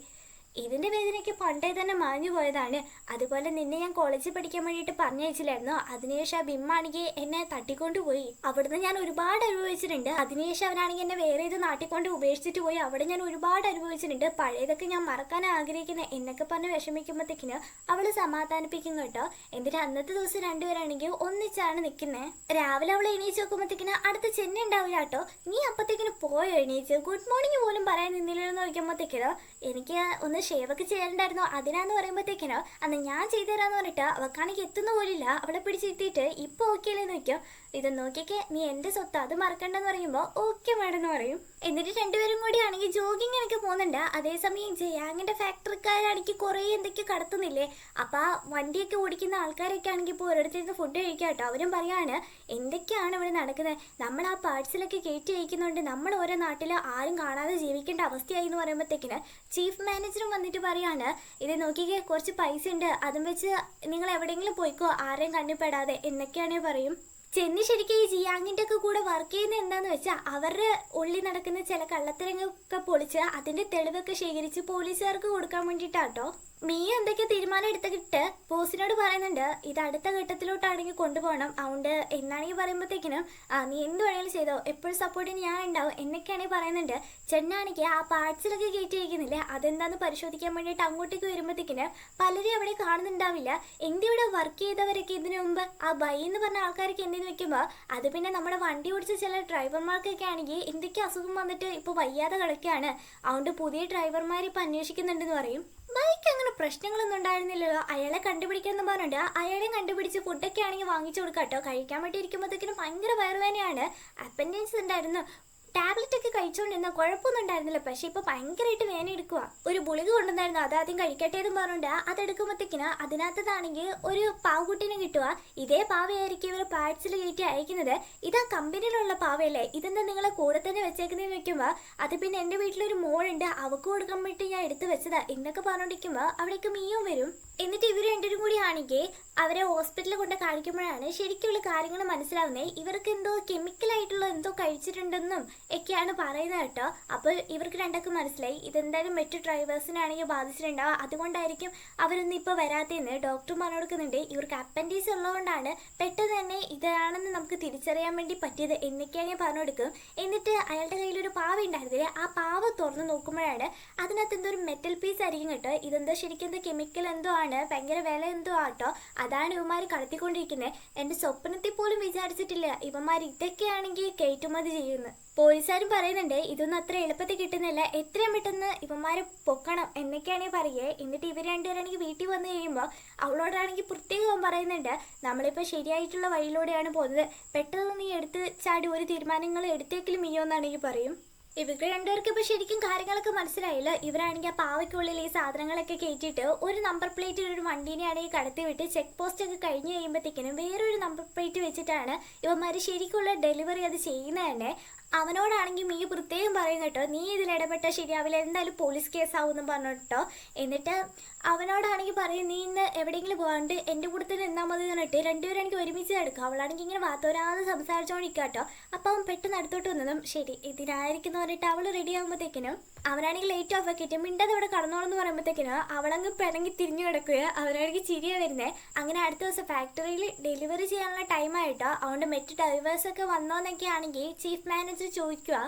ഇതിന്റെ വേദനയ്ക്ക് പണ്ടേ തന്നെ മാഞ്ഞു പോയതാണ്. അതുപോലെ നിന്നെ ഞാൻ കോളേജിൽ പഠിക്കാൻ വേണ്ടിയിട്ട് പറഞ്ഞയച്ചില്ലായിരുന്നോ? അതിനുശേഷം ആ ബിമ്മാണെങ്കിൽ എന്നെ തട്ടിക്കൊണ്ടുപോയി. അവിടുന്ന് ഞാൻ ഒരുപാട് അനുഭവിച്ചിട്ടുണ്ട്. അതിനുശേഷം അവനാണെങ്കിൽ എന്നെ വേറെ ഏത് നാട്ടിക്കൊണ്ട് ഉപേക്ഷിച്ചിട്ട് പോയി. അവിടെ ഞാൻ ഒരുപാട് അനുഭവിച്ചിട്ടുണ്ട്. പഴയതൊക്കെ ഞാൻ മറക്കാൻ ആഗ്രഹിക്കുന്നത് എന്നൊക്കെ പറഞ്ഞ് വിഷമിക്കുമ്പോഴത്തേക്കിന് അവള് സമാധാനിപ്പിക്കും കേട്ടോ. എന്നിട്ട് അന്നത്തെ ദിവസം രണ്ടുപേരാണെങ്കിൽ ഒന്നിച്ചാണ് നിൽക്കുന്നത്. രാവിലെ അവളെ എണീച്ച് നോക്കുമ്പോഴത്തേക്കിന് അടുത്ത് ചെന്ന ഉണ്ടാവില്ല കേട്ടോ. നീ അപ്പത്തേക്കിന് പോയോ എണീച്ച്? ഗുഡ് മോർണിംഗ് പോലും പറയാൻ നിന്നില്ലെന്ന് നോക്കുമ്പോഴത്തേക്കിനോ എനിക്ക് ഒന്ന് ഷേവൊക്കെ ചെയ്യാനുണ്ടായിരുന്നു. അതിനാന്ന് പറയുമ്പോഴത്തേക്കിനോ അന്ന് ഞാൻ ചെയ്തു തരാന്ന് പറഞ്ഞിട്ട് അവക്കാണെങ്കിൽ എത്തുന്ന പോലില്ല. അവളെ പിടിച്ചിട്ടിട്ട് ഇപ്പൊ ഓക്കെ അല്ലേന്ന് നോക്കിയോ, ഇത് നോക്കിയൊക്കെ നീ എന്റെ സ്വത്ത് അത് മറക്കണ്ടെന്ന് പറയുമ്പോ ഓക്കെ വേണമെന്ന് പറയും. എന്നിട്ട് രണ്ടുപേരും കൂടി ആണെങ്കിൽ ജോഗിങ് എനിക്ക് പോകുന്നുണ്ട്. അതേസമയം ജയാങ്ങിന്റെ ഫാക്ടറിക്കാരാണെങ്കിൽ കുറെ എന്തൊക്കെയോ കടത്തുന്നില്ലേ. അപ്പൊ ആ വണ്ടിയൊക്കെ ഓടിക്കുന്ന ആൾക്കാരൊക്കെ ആണെങ്കിൽ ഇപ്പോൾ ഓരോരുത്തരുന്ന് ഫുഡ് കഴിക്കാം കേട്ടോ. അവരും പറയാണ് എന്തൊക്കെയാണ് ഇവിടെ നടക്കുന്നത്, നമ്മൾ ആ പാർട്സിലൊക്കെ കയറ്റി അയക്കുന്നുണ്ട്, നമ്മൾ ഓരോ നാട്ടിൽ ആരും കാണാതെ ജീവിക്കേണ്ട അവസ്ഥയായി എന്ന് പറയുമ്പോഴത്തേക്കിന് ചീഫ് മാനേജറും വന്നിട്ട് പറയാണ് ഇത് നോക്കിക്കേ കുറച്ച് പൈസ ഉണ്ട്, അതും വെച്ച് നിങ്ങൾ എവിടെയെങ്കിലും പോയിക്കോ, ആരെയും കണ്ണിപ്പെടാതെ എന്നൊക്കെയാണേ പറയും. ചെന്നി ശരിക്കും ഈ ജിയാങ്ങിന്റെ ഒക്കെ കൂടെ വർക്ക് ചെയ്യുന്നത് എന്താന്ന് വെച്ചാൽ അവരുടെ ഉള്ളിൽ നടക്കുന്ന ചില കള്ളത്തരങ്ങളൊക്കെ പൊളിച്ച് അതിന്റെ തെളിവൊക്കെ ശേഖരിച്ച് പോലീസുകാർക്ക് കൊടുക്കാൻ വേണ്ടിയിട്ടാട്ടോ. മിയ എന്തൊക്കെ തീരുമാനം എടുത്തിട്ട് ബോസിനോട് പറയുന്നുണ്ട് ഇത് അടുത്ത ഘട്ടത്തിലോട്ടാണെങ്കിൽ കൊണ്ടുപോകണം. അതുകൊണ്ട് എന്നാണെങ്കിൽ പറയുമ്പോഴത്തേക്കിനും നീ എന്ത് വേണമെങ്കിലും ചെയ്തോ, എപ്പോഴും സപ്പോർട്ടിന് ഞാൻ ഉണ്ടാവും എന്നൊക്കെയാണെങ്കിൽ പറയുന്നുണ്ട്. ചെന്നാണെങ്കിൽ ആ പാർട്സിലൊക്കെ കയറ്റി വയ്ക്കുന്നില്ലേ അതെന്താന്ന് പരിശോധിക്കാൻ വേണ്ടിയിട്ട് അങ്ങോട്ടേക്ക് വരുമ്പോഴത്തേക്കിന് പലരും അവിടെ കാണുന്നുണ്ടാവില്ല. എന്തിവിടെ വർക്ക് ചെയ്തവരൊക്കെ ഇതിനു മുമ്പ് ആ ബൈ എന്ന് പറഞ്ഞ ആൾക്കാർക്ക് എന്തെന്ന് വെക്കുമ്പോൾ അത് പിന്നെ നമ്മുടെ വണ്ടി ഓടിച്ച ചില ഡ്രൈവർമാർക്കൊക്കെ ആണെങ്കിൽ എന്തൊക്കെ അസുഖം വന്നിട്ട് ഇപ്പോൾ വയ്യാതെ കിടക്കുകയാണ്. അതുകൊണ്ട് പുതിയ ഡ്രൈവർമാർ ഇപ്പം അന്വേഷിക്കുന്നുണ്ടെന്ന് പറയും. ബൈക്ക് അങ്ങനെ പ്രശ്നങ്ങളൊന്നും ഉണ്ടായിരുന്നില്ലല്ലോ. അയാളെ കണ്ടുപിടിക്കാന്ന് പറഞ്ഞിട്ട് അയാളെ കണ്ടുപിടിച്ച് ഫുഡൊക്കെ ആണെങ്കിൽ വാങ്ങിച്ചു കൊടുക്കാട്ടോ. കഴിക്കാൻ വേണ്ടി ഇരിക്കുമ്പോഴത്തേക്കിനും ഭയങ്കര വയറുവേദനയാണ്. അപ്പൻഡിക്സ് ഉണ്ടായിരുന്നു. ടാബ്ലറ്റ് ഒക്കെ കഴിച്ചുകൊണ്ടിരുന്ന കുഴപ്പമൊന്നും ഉണ്ടായിരുന്നില്ല. പക്ഷെ ഇപ്പൊ ഭയങ്കരമായിട്ട് വേന എടുക്കുക. ഒരു ഗുളിക കൊണ്ടുവന്നായിരുന്നു, അതാദ്യം കഴിക്കട്ടെ എന്ന് പറഞ്ഞുകൊണ്ട് അതെടുക്കുമ്പോഴത്തേക്കിന് അതിനകത്തതാണെങ്കിൽ ഒരു പാവക്കുട്ടീനെ കിട്ടുക. ഇതേ പാവയായിരിക്കും ഇവർ പാർട്സിൽ കയറ്റി അയക്കുന്നത്. ഇതാ കമ്പനിയിലുള്ള പാവയല്ലേ, ഇതെന്താ നിങ്ങളെ കൂടെ തന്നെ വെച്ചേക്കുന്നതെന്ന് വെക്കുമ്പോൾ അത് പിന്നെ എൻ്റെ വീട്ടിലൊരു മോളുണ്ട് അവക്ക് കൊടുക്കാൻ വേണ്ടി ഞാൻ എടുത്തു വെച്ചതാ എന്നൊക്കെ പറഞ്ഞോണ്ടിരിക്കുമ്പോൾ അവിടേക്ക് മീയും വരും. എന്നിട്ട് ഇവർ രണ്ടുപേരും കൂടി ആണെങ്കിൽ അവരെ ഹോസ്പിറ്റലിൽ കൊണ്ട് കാണിക്കുമ്പോഴാണ് ശരിക്കുള്ള കാര്യങ്ങൾ മനസ്സിലാവുന്നത്. ഇവർക്ക് എന്തോ കെമിക്കലായിട്ടുള്ള എന്തോ കഴിച്ചിട്ടുണ്ടെന്നും ഒക്കെയാണ് പറയുന്നത് കേട്ടോ. അപ്പോൾ ഇവർക്ക് രണ്ടൊക്കെ മനസ്സിലായി ഇതെന്തായാലും മറ്റു ഡ്രൈവേഴ്സിനാണെങ്കിൽ ബാധിച്ചിട്ടുണ്ടാവുക, അതുകൊണ്ടായിരിക്കും അവരൊന്നും ഇപ്പോൾ വരാത്തതെന്ന് ഡോക്ടർ പറഞ്ഞു കൊടുക്കുന്നുണ്ട്. ഇവർക്ക് അപ്പൻഡിക്സ് ഉള്ളതുകൊണ്ടാണ് പെട്ടെന്ന് തന്നെ ഇതാണെന്ന് നമുക്ക് തിരിച്ചറിയാൻ വേണ്ടി പറ്റിയത് എന്നൊക്കെയാണ് ഞാൻ പറഞ്ഞു കൊടുക്കും. എന്നിട്ട് അയാളുടെ കയ്യിലൊരു പാവ ഉണ്ടായിരുന്നില്ലേ, ആ പാവ തുറന്ന് നോക്കുമ്പോഴാണ് അതിനകത്ത് എന്തോ ഒരു മെറ്റൽ പീസ് ആയിരിക്കും കേട്ടോ. ഇതെന്തോ ശരിക്കും എന്തോ കെമിക്കൽ എന്തോ ആണ്, ഭയങ്കര വില എന്തോ ആട്ടോ. അതാണ് ഇവന്മാർ കടത്തിക്കൊണ്ടിരിക്കുന്നത്. എൻ്റെ സ്വപ്നത്തിൽ പോലും വിചാരിച്ചിട്ടില്ല ഇവന്മാർ ഇതൊക്കെയാണെങ്കിൽ കയറ്റുമതി ചെയ്യുന്നു. പോലീസുകാരും പറയുന്നുണ്ട് ഇതൊന്നും അത്ര എളുപ്പത്തിൽ കിട്ടുന്നില്ല, എത്രയും പെട്ടെന്ന് ഇവന്മാരെ പൊക്കണം എന്നൊക്കെയാണെങ്കിൽ പറയേ. എന്നിട്ട് ഇവർ രണ്ടുപേരാണെങ്കിൽ വീട്ടിൽ വന്നു കഴിയുമ്പോൾ അവളോടാണെങ്കിൽ പ്രത്യേകം പറയുന്നുണ്ട് നമ്മളിപ്പോൾ ശരിയായിട്ടുള്ള വഴിയിലൂടെയാണ് പോകുന്നത്, പെട്ടെന്ന് നീ എടുത്ത് ചാടി ഒരു തീരുമാനങ്ങൾ എടുത്തേക്കിലും മീയോന്നാണെങ്കിൽ പറയും. ഇവർക്ക് രണ്ടുപേർക്ക് ഇപ്പോൾ ശരിക്കും കാര്യങ്ങളൊക്കെ മനസ്സിലായില്ല. ഇവരാണെങ്കിൽ ആ പാവയ്ക്കുള്ളിൽ ഈ സാധനങ്ങളൊക്കെ കയറ്റിയിട്ട് ഒരു നമ്പർ പ്ലേറ്റിൽ ഒരു വണ്ടീനെയാണെങ്കിൽ കടത്തി വിട്ട് ചെക്ക് പോസ്റ്റ് ഒക്കെ കഴിഞ്ഞ് കഴിയുമ്പോഴത്തേക്കിനും വേറൊരു നമ്പർ പ്ലേറ്റ് വെച്ചിട്ടാണ് ഇവന്മാർ ശരിക്കുള്ള ഡെലിവറി അത് ചെയ്യുന്നത് തന്നെ. അവനോടാണെങ്കിൽ മീ പ്രത്യേകം പറയും കേട്ടോ നീ ഇതിൽ ഇടപെട്ടാൽ ശരിയാവില്ല, എന്തായാലും പോലീസ് കേസാവും പറഞ്ഞിട്ടോ. എന്നിട്ട് അവനോടാണെങ്കിൽ പറയും നീ ഇന്ന് എവിടെയെങ്കിലും പോകാണ്ട് എൻ്റെ കൂടെ തന്നെ എന്നാൽ മതി എന്നിട്ട് രണ്ടുപേരും എനിക്ക് ഒരുമിച്ച് എടുക്കുക. അവളാണെങ്കിൽ ഇങ്ങനെ വാത്തോരാതെ സംസാരിച്ചോണ്ടിരിക്കുക കേട്ടോ. അപ്പം അവൻ പെട്ടെന്ന് അടുത്തോട്ട് വന്നതും ശരി ഇതിനായിരിക്കും പറഞ്ഞിട്ട് അവൾ റെഡി ആകുമ്പോഴത്തേക്കിനും അവനാണെങ്കിൽ ലൈറ്റ് ഓഫ് ആക്കിയിട്ട് മിണ്ടത് ഇവിടെ കടന്നോളെന്ന് പറയുമ്പോഴത്തേക്കിനും അവളങ്ങ് പിണങ്ങി തിരിഞ്ഞു കിടക്കുക. അവനാണെങ്കിൽ ചിരിയാണ് വരുന്നത്. അങ്ങനെ അടുത്ത ദിവസം ഫാക്ടറിയിൽ ഡെലിവറി ചെയ്യാനുള്ള ടൈമായിട്ടോ. അതുകൊണ്ട് മറ്റു ഡ്രൈവേഴ്സൊക്കെ വന്നോന്നൊക്കെ ആണെങ്കിൽ ചീഫ് മാനേജർ ചോദിക്കുക.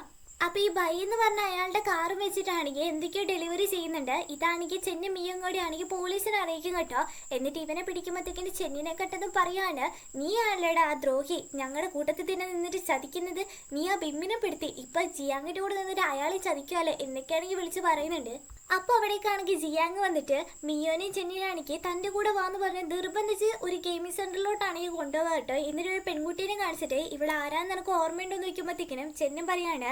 അപ്പോൾ ഈ ബൈ എന്ന് പറഞ്ഞ അയാളുടെ കാറും വെച്ചിട്ടാണെങ്കിൽ എന്തൊക്കെയോ ഡെലിവറി ചെയ്യുന്നുണ്ട്. ഇതാണെങ്കിൽ ചെന്നി മീയും കൂടി ആണെങ്കിൽ പോലീസിനെ അറിയിക്കും കേട്ടോ. എന്നിട്ട് ഇവനെ പിടിക്കുമ്പോഴത്തേക്കിന് ചെന്നിനെ കെട്ടതും പറയാണ് നീ ആണല്ലേടാ ആ ദ്രോഹി, ഞങ്ങളുടെ കൂട്ടത്തിൽ തന്നെ നിന്നിട്ട് ചതിക്കുന്നത്, നീ ആ ബിമ്മിനെ പെടുത്തി ഇപ്പൊ ജിയാങ്ങിന്റെ കൂടെ നിന്നിട്ട് അയാളെ ചതിക്കാല്ലേ എന്നൊക്കെയാണെങ്കിൽ വിളിച്ച് പറയുന്നുണ്ട്. അപ്പോൾ അവിടേക്കാണെങ്കിൽ ജിയാങ് വന്നിട്ട് മിയോനെയും ചെന്നിനാണെങ്കിൽ തൻ്റെ കൂടെ വാന്ന് പറഞ്ഞ് നിർബന്ധിച്ച് ഒരു ഗെയിമിംഗ് സെന്ററിലോട്ടാണെങ്കിൽ കൊണ്ടുപോകാം കേട്ടോ. എന്നിട്ട് ഒരു പെൺകുട്ടീനെ കാണിച്ചിട്ട് ഇവിടെ ആരാന്ന് നിനക്ക് ഓർമ്മയുണ്ടോന്ന് ചോദിക്കുമ്പോഴത്തേക്കിനും ചെന്നും പറയാണ്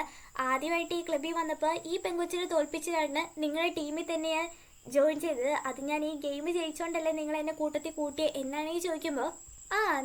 ആദ്യമായിട്ട് ഈ ക്ലബ്ബിൽ വന്നപ്പോൾ ഈ പെൺകുച്ചിനെ തോൽപ്പിച്ചിട്ടാണ് നിങ്ങളുടെ ടീമിൽ തന്നെ ഞാൻ ജോയിൻ ചെയ്തത്, അത് ഞാൻ ഈ ഗെയിം ജയിച്ചോണ്ടല്ലേ നിങ്ങൾ എന്നെ കൂട്ടത്തിൽ കൂട്ടിയേ എന്നാണെങ്കിൽ ചോദിക്കുമ്പോൾ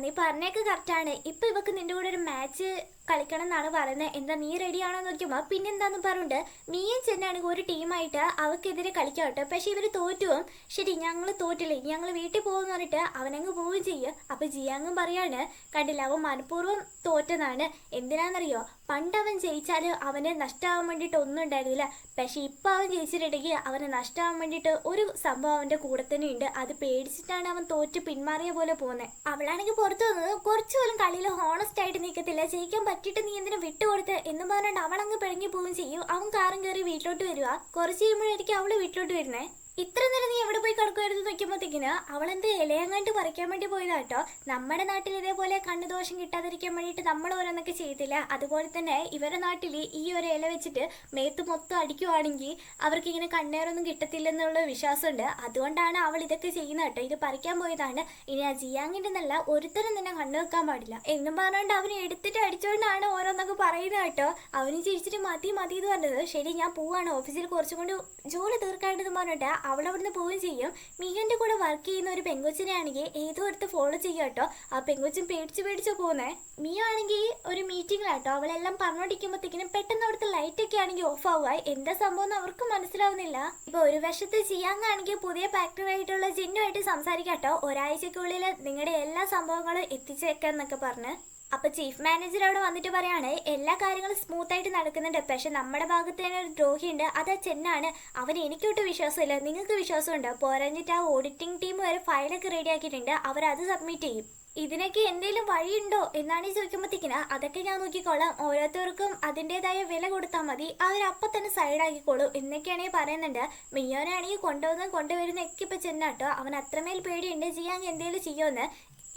നീ പറഞ്ഞേക്ക് കറക്റ്റാണ്, ഇപ്പം ഇവക്ക് നിന്റെ കൂടെ ഒരു മാച്ച് കളിക്കണം എന്നാണ് പറയുന്നത്. എന്താ നീ റെഡിയാണോ നോക്കിയുമ്പോൾ പിന്നെന്താന്ന് പറഞ്ഞിട്ട് നീയും ചെന്നാണെങ്കിൽ ഒരു ടീമായിട്ട് അവർക്കെതിരെ കളിക്കാം കേട്ടോ. പക്ഷെ ഇവർ തോറ്റുവും. ശരി ഞങ്ങൾ തോറ്റില്ലേ, ഞങ്ങൾ വീട്ടിൽ പോകുമെന്ന് പറഞ്ഞിട്ട് അവനങ്ങ് പോവുകയും ചെയ്യും. അപ്പം ജിയാങ്ങും പറയാണ് കണ്ടില്ല അവൻ മനഃപൂർവ്വം തോറ്റതാണ്. എന്തിനാണെന്നറിയോ, പണ്ട് അവൻ ജയിച്ചാൽ അവന് നഷ്ടമാവാൻ വേണ്ടിയിട്ട് ഒന്നും ഉണ്ടായിരുന്നില്ല. പക്ഷെ ഇപ്പം അവൻ ജയിച്ചിട്ടുണ്ടെങ്കിൽ അവന് നഷ്ടമാവാൻ വേണ്ടിയിട്ട് ഒരു സംഭവം അവൻ്റെ കൂടെ തന്നെ ഉണ്ട്. അത് പേടിച്ചിട്ടാണ് അവൻ തോറ്റ് പിന്മാറിയ പോലെ പോകുന്നത്. അവളാണെങ്കിൽ പുറത്തു വന്നത് കുറച്ചു പോലും കളിയിൽ ഹോണസ്റ്റ് ആയിട്ട് നിൽക്കത്തില്ല. ജയിക്കാൻ പറ്റിയിട്ട് നീ എന്തിനാ വിട്ടുകൊടുത്ത് എന്ന് പറഞ്ഞിട്ട് അവളങ്ങ് പിഴങ്ങി പോവുകയും ചെയ്യും. അവൻ കാറും കയറി വീട്ടിലോട്ട് വരിക. കുറച്ച് കഴിയുമ്പോഴായിരിക്കും അവള് വീട്ടിലോട്ട് വരുന്നത്. ഇത്ര നേരം നീ എവിടെ പോയി കിടക്കുമായിരുന്നു നോക്കുമ്പോഴത്തേക്കിന് അവളെന്ത് ഇലയങ്ങാണ്ട് പറിക്കാൻ വേണ്ടി പോയതാട്ടോ. നമ്മുടെ നാട്ടിൽ ഇതേപോലെ കണ്ണുദോഷം കിട്ടാതിരിക്കാൻ വേണ്ടിയിട്ട് നമ്മൾ ഓരോന്നൊക്കെ ചെയ്തില്ല. അതുപോലെ തന്നെ ഇവരുടെ നാട്ടിൽ ഈ ഒരു ഇല വെച്ചിട്ട് മേത്ത് മൊത്തം അടിക്കുവാണെങ്കിൽ അവർക്ക് ഇങ്ങനെ കണ്ണേറൊന്നും കിട്ടത്തില്ലെന്നുള്ള വിശ്വാസമുണ്ട്. അതുകൊണ്ടാണ് അവൾ ഇതൊക്കെ ചെയ്യുന്നത് കേട്ടോ. ഇത് പറിക്കാൻ പോയതാണ്. ഇനി ആ ജിയാങ്ങിൻ്റെ നല്ല ഒരുത്തരം തന്നെ കണ്ണു വെക്കാൻ പാടില്ല എന്നും പറഞ്ഞുകൊണ്ട് അവന് എടുത്തിട്ട് അടിച്ചുകൊണ്ടാണ് ഓരോന്നൊക്കെ പറയുന്നത് കേട്ടോ. അവന് ചിരിച്ചിട്ട് മതി മതി എന്ന് പറഞ്ഞത്. ശരി ഞാൻ പോവാണ്, ഓഫീസിൽ കുറച്ചും കൊണ്ട് ജോലി തീർക്കാണ്ടെന്ന് പറഞ്ഞിട്ട് അവളവിടുന്ന് പോവുകയും ചെയ്യും. മിയന്റെ കൂടെ വർക്ക് ചെയ്യുന്ന ഒരു പെങ്കൊച്ചിനെ ആണെങ്കിൽ ഏതോ അടുത്ത് ഫോളോ ചെയ്യുക കേട്ടോ. ആ പെങ്കൊച്ചും പേടിച്ച് പോകുന്നേ. മിയ ആണെങ്കിൽ ഒരു മീറ്റിംഗിലാട്ടോ. അവളെല്ലാം പറഞ്ഞോണ്ടിരിക്കുമ്പോഴത്തേക്കിനും പെട്ടെന്ന് അവിടുത്തെ ലൈറ്റ് ഒക്കെ ആണെങ്കിൽ ഓഫ് ആവുക. എന്താ സംഭവം എന്ന് അവർക്ക് മനസ്സിലാവുന്നില്ല. ഇപ്പൊ ഒരു വശത്ത് ജിയാങ്ങാണെങ്കിൽ പുതിയ ഫാക്ടറിയായിട്ടുള്ള ജിന്നുമായിട്ട് സംസാരിക്കാട്ടോ. ഒരാഴ്ചക്കുള്ളിൽ നിങ്ങളുടെ എല്ലാ സംഭവങ്ങളും എത്തിച്ചേക്കാന്നൊക്കെ പറഞ്ഞ്. അപ്പൊ ചീഫ് മാനേജർ അവിടെ വന്നിട്ട് പറയാണ് എല്ലാ കാര്യങ്ങളും സ്മൂത്ത് ആയിട്ട് നടക്കുന്നുണ്ട്. പക്ഷെ നമ്മുടെ ഭാഗത്ത് തന്നെ ഒരു ദ്രോഹിയുണ്ട്. അത് ചെന്നാണ്. അവൻ എനിക്കൊട്ട് വിശ്വാസമില്ല, നിങ്ങൾക്ക് വിശ്വാസമുണ്ട്. പോരാഞ്ഞിട്ട് ആ ഓഡിറ്റിംഗ് ടീം വരെ ഫയലൊക്കെ റെഡി ആക്കിയിട്ടുണ്ട്. അവരത് സബ്മിറ്റ് ചെയ്യും. ഇതിനൊക്കെ എന്തെങ്കിലും വഴിയുണ്ടോ എന്നാണ് ഈ ചോദിക്കുമ്പോഴത്തേക്കിന് അതൊക്കെ ഞാൻ നോക്കിക്കോളാം, ഓരോരുത്തർക്കും അതിൻ്റെതായ വില കൊടുത്താൽ മതി, അവരപ്പം തന്നെ സൈഡാക്കിക്കോളൂ എന്നൊക്കെയാണ് പറയുന്നുണ്ട്. മിയോനാണെങ്കിൽ കൊണ്ടുവരുന്നൊക്കെ ഇപ്പം ചെന്നാട്ടോ. അവൻ അത്രമേൽ പേടിയുണ്ട് ജിയാങ് എന്തെങ്കിലും ചെയ്യുമെന്ന്.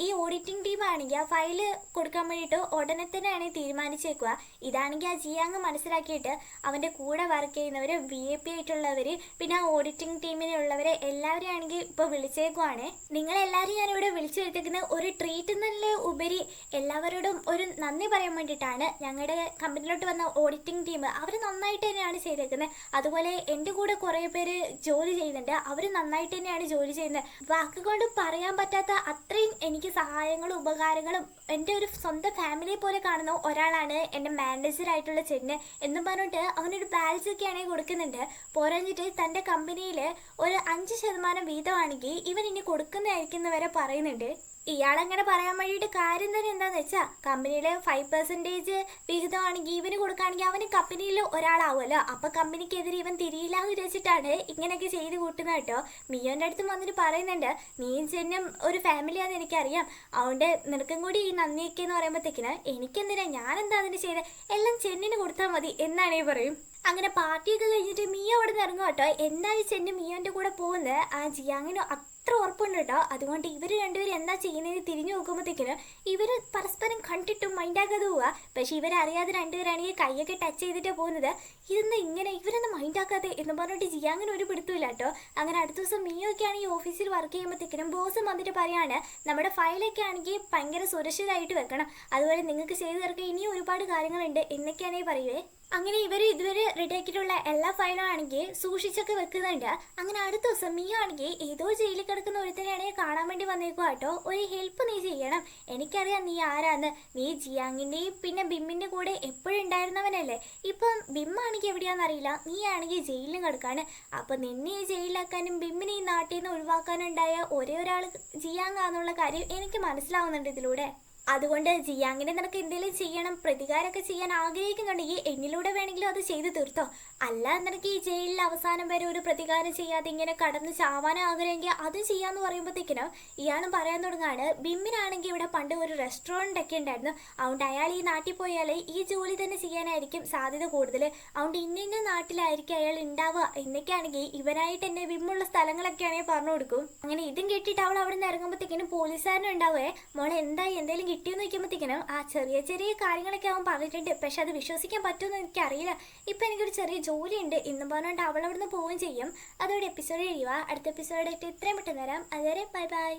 ഈ ഓഡിറ്റിംഗ് ടീമാണെങ്കിൽ ആ ഫയല് കൊടുക്കാൻ വേണ്ടിയിട്ട് ഉടനെ തന്നെയാണ് തീരുമാനിച്ചേക്കുക. ഇതാണെങ്കിൽ ആ ജിയാങ് മനസ്സിലാക്കിയിട്ട് അവൻ്റെ കൂടെ വർക്ക് ചെയ്യുന്നവർ VIP ആയിട്ടുള്ളവർ പിന്നെ ആ ഓഡിറ്റിംഗ് ടീമിലുള്ളവരെ എല്ലാവരെയും ആണെങ്കിൽ ഇപ്പോൾ വിളിച്ചേക്കുവാണ്. നിങ്ങളെല്ലാവരും ഞാനിവിടെ വിളിച്ചു വരുത്തിക്കുന്ന ഒരു ട്രീറ്റ് നല്ല ഉപരി എല്ലാവരോടും ഒരു നന്ദി പറയാൻ വേണ്ടിയിട്ടാണ്. ഞങ്ങളുടെ കമ്പനിയിലോട്ട് വന്ന ഓഡിറ്റിംഗ് ടീം അവർ നന്നായിട്ട് തന്നെയാണ് ചെയ്തേക്കുന്നത്. അതുപോലെ എൻ്റെ കൂടെ കുറേ പേര് ജോലി ചെയ്യുന്നുണ്ട്. അവർ നന്നായിട്ട് തന്നെയാണ് ജോലി ചെയ്യുന്നത്. വാക്കുകൊണ്ട് പറയാൻ പറ്റാത്ത അത്രയും എനിക്ക് സഹായങ്ങളും ഉപകാരങ്ങളും എൻ്റെ ഒരു സ്വന്തം ഫാമിലിയെ പോലെ കാണുന്ന ഒരാളാണ് എൻ്റെ മാനേജറായിട്ടുള്ള ചെന്ന് എന്നും പറഞ്ഞിട്ട് അവനൊരു ബാഡ്ജ് ഒക്കെയാണെങ്കിൽ കൊടുക്കുന്നുണ്ട്. പോരാഞ്ഞിട്ട് തൻ്റെ കമ്പനിയിൽ ഒരു 5% വീതമാണെങ്കിൽ ഇവൻ ഇനി കൊടുക്കുന്നതായിരിക്കും വരെ പറയുന്നുണ്ട്. ഇയാളങ്ങനെ പറയാൻ വേണ്ടിയിട്ട് കാര്യം തന്നെ എന്താണെന്ന് വെച്ചാൽ കമ്പനിയിലെ 5% വിഹിതമാണെങ്കിൽ ഇവന് കൊടുക്കുകയാണെങ്കിൽ അവന് കമ്പനിയിൽ ഒരാളാവുമല്ലോ. അപ്പം കമ്പനിക്കെതിരെ ഇവൻ തിരിയില്ല എന്ന് വെച്ചിട്ടാണ് ഇങ്ങനെയൊക്കെ ചെയ്ത് കൂട്ടുന്നത് കേട്ടോ. മിയോൻ്റെ അടുത്തും വന്നിട്ട് പറയുന്നുണ്ട് നീയും ചെന്നും ഒരു ഫാമിലിയാണെന്ന് എനിക്കറിയാം, അതുകൊണ്ട് നിനക്കും കൂടി ഈ നന്ദിയൊക്കെ എന്ന് പറയുമ്പോഴത്തേക്കിന് എനിക്കെന്തിനാ, ഞാനെന്താ അതിന് ചെയ്തത്, എല്ലാം ചെന്നിന് കൊടുത്താൽ മതി എന്നാണേ പറയും. അങ്ങനെ പാർട്ടിയൊക്കെ കഴിഞ്ഞിട്ട് മിയ അവിടെ നിന്ന് ഇറങ്ങും കേട്ടോ. എന്തായാലും ചെന്ന് മിയോൻ്റെ കൂടെ പോകുന്നത് ആ ജിയാങ്ങിന് അത്ര ഉറപ്പുണ്ട് കേട്ടോ. അതുകൊണ്ട് ഇവർ രണ്ടുപേരും എന്താ ചെയ്യുന്നതെന്ന് തിരിഞ്ഞു നോക്കുമ്പോഴത്തേക്കിനും ഇവർ പരസ്പരം കണ്ടിട്ടും മൈൻഡാക്കാതെ പോവുക. പക്ഷെ ഇവരറിയാതെ രണ്ടുപേരാണെങ്കിൽ കൈയൊക്കെ ടച്ച് ചെയ്തിട്ട് പോകുന്നത്. ഇതൊന്നും ഇങ്ങനെ ഇവരൊന്നും മൈൻഡാക്കാതെ എന്ന് പറഞ്ഞിട്ട് ജിയാങ്ങിന് ഒരു പിടുത്തമില്ല കേട്ടോ. അങ്ങനെ അടുത്ത ദിവസം മിയൊക്കെ ആണെങ്കിൽ ഓഫീസിൽ വർക്ക് ചെയ്യുമ്പോഴത്തേക്കിനും ബോസ് വന്നിട്ട് പറയാണ് നമ്മുടെ ഫയലൊക്കെ ആണെങ്കിൽ ഭയങ്കര സുരക്ഷിതമായിട്ട് വെക്കണം, അതുപോലെ നിങ്ങൾക്ക് ചെയ്തു തീർക്കാൻ ഇനിയും ഒരുപാട് കാര്യങ്ങളുണ്ട് എന്നൊക്കെയാണെങ്കിൽ പറയുവേ. അങ്ങനെ ഇവർ ഇതുവരെ റെഡിയാക്കിയിട്ടുള്ള എല്ലാ ഫയലും ആണെങ്കിൽ സൂക്ഷിച്ചൊക്കെ വെക്കുന്നുണ്ട്. അങ്ങനെ അടുത്ത ദിവസം മിയ ആണെങ്കിൽ ഏതോ ജയിലിൽ കിടക്കുന്ന ഒരുത്തനെയാണെങ്കിൽ കാണാൻ വേണ്ടി വന്നേക്കുക കേട്ടോ. ഒരു ഹെൽപ്പ് നീ ചെയ്യണം, എനിക്കറിയാം നീ ആരാന്ന്, നീ ജിയാങ്ങിൻ്റെയും പിന്നെ ബിമ്മിൻ്റെ കൂടെ എപ്പോഴും ഉണ്ടായിരുന്നവനല്ലേ. ഇപ്പം ബിമ്മാണെങ്കിൽ എവിടെയാണെന്നറിയില്ല, നീ ആണെങ്കിൽ ജയിലിലും കിടക്കാണ്. അപ്പം നിന്നെ ഈ ജയിലിലാക്കാനും ബിമ്മിനെ ഈ നാട്ടിൽ നിന്ന് ഒഴിവാക്കാനുണ്ടായ ഒരേ ഒരാൾ ജിയാങ്ങാന്നുള്ള കാര്യം എനിക്ക് മനസ്സിലാവുന്നുണ്ട് ഇതിലൂടെ. അതുകൊണ്ട് ജിയാങ്ങിനെ നിനക്ക് എന്തെങ്കിലും ചെയ്യണം, പ്രതികാരമൊക്കെ ചെയ്യാൻ ആഗ്രഹിക്കുന്നുണ്ടെങ്കിൽ എന്നിലൂടെ വേണമെങ്കിലും അത് ചെയ്തു തീർത്തോ. അല്ല നിനക്ക് ഈ ജയിലിൽ അവസാനം വരെ ഒരു പ്രതികാരം ചെയ്യാതെ ഇങ്ങനെ കടന്ന് ചാവാൻ ആഗ്രഹമെങ്കിൽ അത് ചെയ്യാന്ന് പറയുമ്പോഴത്തേക്കിനും ഇയാളും പറയാൻ തുടങ്ങാണ് ബിമ്മിനാണെങ്കിൽ ഇവിടെ പണ്ട് ഒരു റെസ്റ്റോറൻ്റ് ഒക്കെ ഉണ്ടായിരുന്നു, അതുകൊണ്ട് അയാൾ ഈ നാട്ടിൽ പോയാൽ ഈ ജോലി തന്നെ ചെയ്യാനായിരിക്കും സാധ്യത കൂടുതൽ, അതുകൊണ്ട് ഇന്ന നാട്ടിലായിരിക്കും അയാൾ ഉണ്ടാവുക എന്നൊക്കെയാണെങ്കിൽ ഇവനായിട്ട് എന്നെ ബിമ്മുള്ള സ്ഥലങ്ങളൊക്കെ ആണെങ്കിൽ പറഞ്ഞു കൊടുക്കും. അങ്ങനെ ഇതും കേട്ടിട്ട് അവൾ അവിടെ നിന്ന് ഇറങ്ങുമ്പോഴത്തേക്കിനും പോലീസുകാരനും ഉണ്ടാവേ. മോളെ എന്തായി എന്തെങ്കിലും കിട്ടിയെന്ന് വയ്ക്കുമ്പോഴത്തേക്കിനും ആ ചെറിയ ചെറിയ കാര്യങ്ങളൊക്കെ അവൻ പറഞ്ഞിട്ടുണ്ട്, പക്ഷെ അത് വിശ്വസിക്കാൻ പറ്റുമെന്ന് എനിക്കറിയില്ല, ഇപ്പം എനിക്കൊരു ചെറിയ ജോലിയുണ്ട് എന്നും പറഞ്ഞുകൊണ്ട് അവൾ അവിടെ നിന്ന് പോവുകയും ചെയ്യും. അതോടെ എപ്പിസോഡ് കഴിയുക. അടുത്ത എപ്പിസോഡായിട്ട് ഇത്രയും പെട്ടെന്ന് തരാം. അതുവരെ ബൈ ബൈ.